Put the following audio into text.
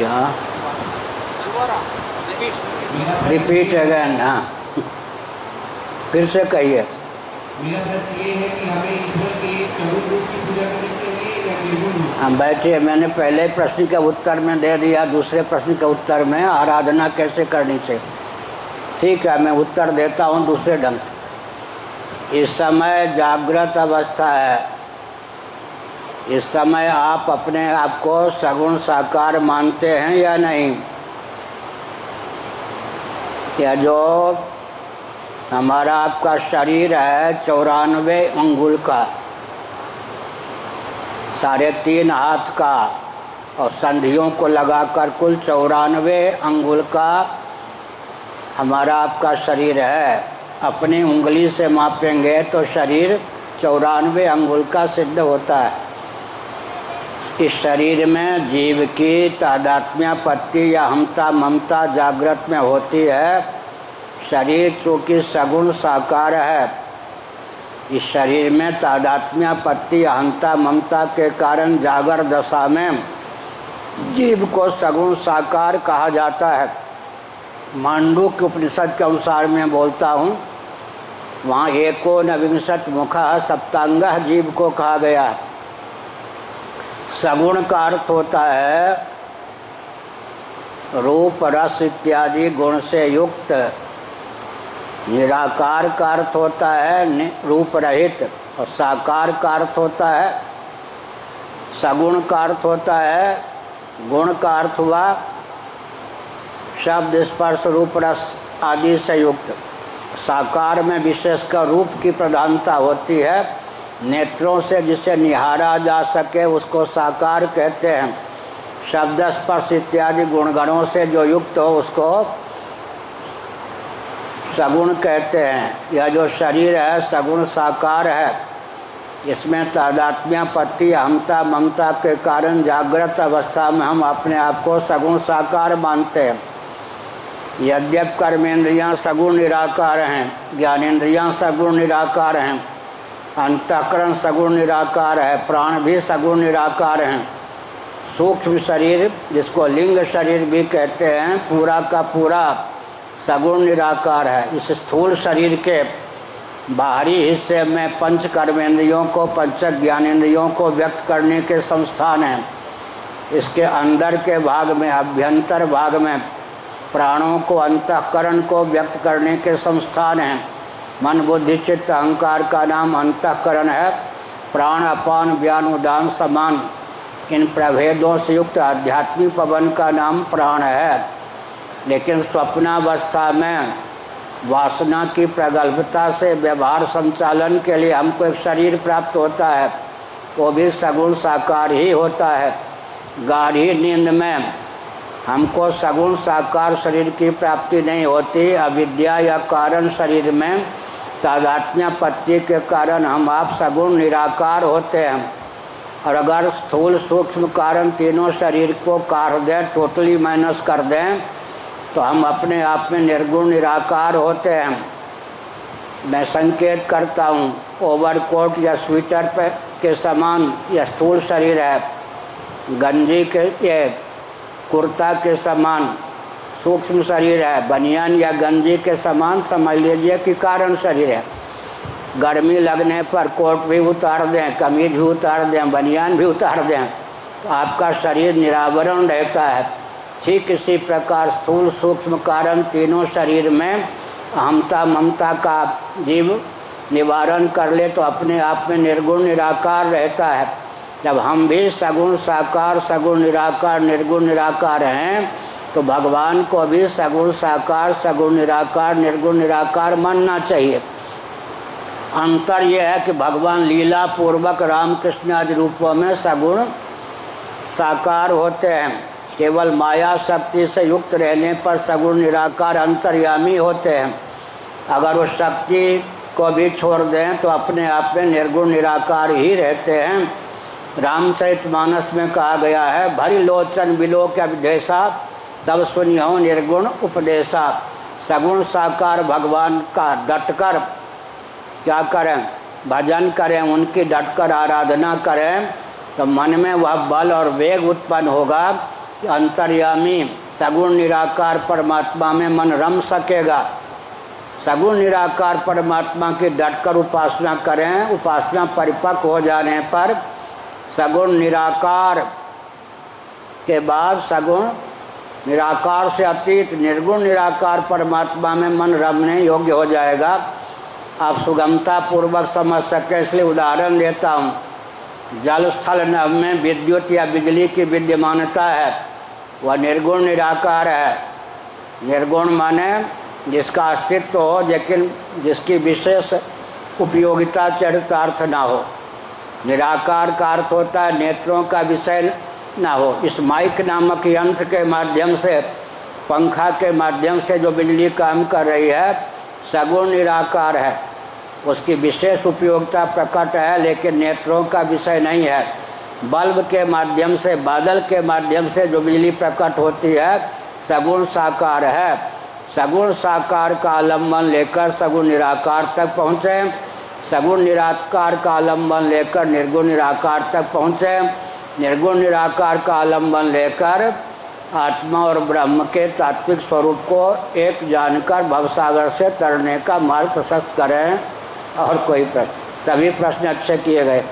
हाँ, repeat again. हाँ, फिर से कहिए। मेरा प्रश्न ये है कि हमें ईश्वर के स्वरूप रूप की पूजा करनी चाहिए या निर्गुण रूप? हम बैठिए, मैंने पहले प्रश्न के उत्तर में दे दिया, दूसरे प्रश्न के उत्तर में आराधना कैसे करनी चाहिए। ठीक है, मैं उत्तर देता हूँ दूसरे ढंग से। इस समय जागृत अवस्था है, इस समय आप अपने आप को सगुण साकार मानते हैं या नहीं? या जो हमारा आपका शरीर है 94 अंगुल का, 3.5 हाथ का और संधियों को लगाकर कुल 94 अंगुल का हमारा आपका शरीर है। अपनी उंगली से मापेंगे तो शरीर 94 अंगुल का सिद्ध होता है। इस शरीर में जीव की तादात्म्यपत्ति या हमता ममता जागृत में होती है। शरीर चूँकि सगुण साकार है, इस शरीर में तादात्म्यपत्ति अहंता ममता के कारण जागर दशा में जीव को सगुण साकार कहा जाता है। मांडूक्य उपनिषद के अनुसार मैं बोलता हूँ, वहाँ एकोनविंशत मुखः सप्तांगः जीव को कहा गया है। सगुण का अर्थ होता है रूप रस इत्यादि गुण से युक्त। निराकार का अर्थ होता है रूप रहित, और साकार का अर्थ होता है, सगुण का अर्थ होता है, गुण का अर्थ हुआ शब्द स्पर्श रूप रस आदि से युक्त। साकार में विशेषकर रूप की प्रधानता होती है। नेत्रों से जिसे निहारा जा सके उसको साकार कहते हैं। शब्द स्पर्श इत्यादि गुणगणों से जो युक्त हो उसको सगुण कहते हैं। यह जो शरीर है सगुण साकार है। इसमें तादात्म्यपत्ति अहंता ममता के कारण जागृत अवस्था में हम अपने आप को सगुण साकार मानते हैं। यद्यप कर्मेंद्रियां सगुण निराकार हैं, ज्ञानेंद्रियां सगुण निराकार हैं, अंतःकरण सगुण निराकार है, प्राण भी सगुण निराकार हैं। सूक्ष्म शरीर जिसको लिंग शरीर भी कहते हैं पूरा का पूरा सगुण निराकार है। इस स्थूल शरीर के बाहरी हिस्से में पंच कर्मेंद्रियों को पंच ज्ञानेंद्रियों को व्यक्त करने के संस्थान हैं। इसके अंदर के भाग में अभ्यंतर भाग में प्राणों को अंतःकरण को व्यक्त करने के संस्थान हैं। मन बुद्धि चित्त अहंकार का नाम अंतःकरण है। प्राण अपान व्यान उदान समान इन प्रभेदों से युक्त आध्यात्मिक पवन का नाम प्राण है। लेकिन स्वप्नावस्था में वासना की प्रगल्भता से व्यवहार संचालन के लिए हमको एक शरीर प्राप्त होता है, वो भी सगुण साकार ही होता है। गाढ़ी नींद में हमको सगुण साकार शरीर की प्राप्ति नहीं होती। अविद्या या कारण शरीर में तादात्म्यपत्ति के कारण हम आप सगुण निराकार होते हैं। और अगर स्थूल सूक्ष्म कारण तीनों शरीर को काट दें, टोटली माइनस कर दें, तो हम अपने आप में निर्गुण निराकार होते हैं। मैं संकेत करता हूँ, ओवरकोट या स्वेटर पे के समान यह स्थूल शरीर है, गंजी के ये कुर्ता के समान सूक्ष्म शरीर है, बनियान या गंजी के समान समझ लीजिए कि कारण शरीर है। गर्मी लगने पर कोट भी उतार दें, कमीज भी उतार दें, बनियान भी उतार दें, तो आपका शरीर निरावरण रहता है। ठीक इसी प्रकार स्थूल सूक्ष्म कारण तीनों शरीर में अहंता ममता का जीव निवारण कर ले तो अपने आप में निर्गुण निराकार रहता है। जब हम भी सगुण साकार सगुण निराकार निर्गुण निराकार हैं तो भगवान को भी सगुण साकार सगुण निराकार निर्गुण निराकार मानना चाहिए। अंतर यह है कि भगवान लीला पूर्वक रामकृष्ण आदि रूपों में सगुण साकार होते हैं, केवल माया शक्ति से युक्त रहने पर सगुण निराकार अंतर्यामी होते हैं। अगर उस शक्ति को भी छोड़ दें तो अपने आप में निर्गुण निराकार ही रहते हैं। रामचरितमानस में कहा गया है, भरी लोचन विलोक अभिधेशा तब सुनियो निर्गुण उपदेशा। सगुण साकार भगवान का डटकर क्या करें, भजन करें, उनकी डटकर आराधना करें तो मन में वह बल और वेग उत्पन्न होगा अंतर्यामी सगुण निराकार परमात्मा में मन रम सकेगा। सगुण निराकार परमात्मा की डटकर उपासना करें। उपासना परिपक्व हो जाने पर सगुण निराकार के बाद सगुण निराकार से अतीत निर्गुण निराकार परमात्मा में मन रमने योग्य हो जाएगा। आप सुगमता पूर्वक समझ सके इसलिए उदाहरण देता हूँ। जल स्थल नभ में विद्युत या बिजली की विद्यमानता है, वह निर्गुण निराकार है। निर्गुण माने जिसका अस्तित्व हो लेकिन जिसकी विशेष उपयोगिता चरितार्थ ना हो। निराकार का अर्थ होता है नेत्रों का विषय ना हो। इस माइक नामक यंत्र के माध्यम से, पंखा के माध्यम से जो बिजली काम कर रही है सगुण निराकार है। उसकी विशेष उपयोगिता प्रकट है लेकिन नेत्रों का विषय नहीं है। बल्ब के माध्यम से, बादल के माध्यम से जो बिजली प्रकट होती है सगुण साकार है। सगुण साकार का आलम्बन लेकर सगुण निराकार तक पहुँचे, सगुण निराकार का आलम्बन लेकर निर्गुण निराकार तक पहुँचे, निर्गुण निराकार का आलम्बन लेकर आत्मा और ब्रह्म के तात्विक स्वरूप को एक जानकर भवसागर से तरने का मार्ग प्रशस्त करें। और कोई प्रश्न? सभी प्रश्न अच्छे किए गए।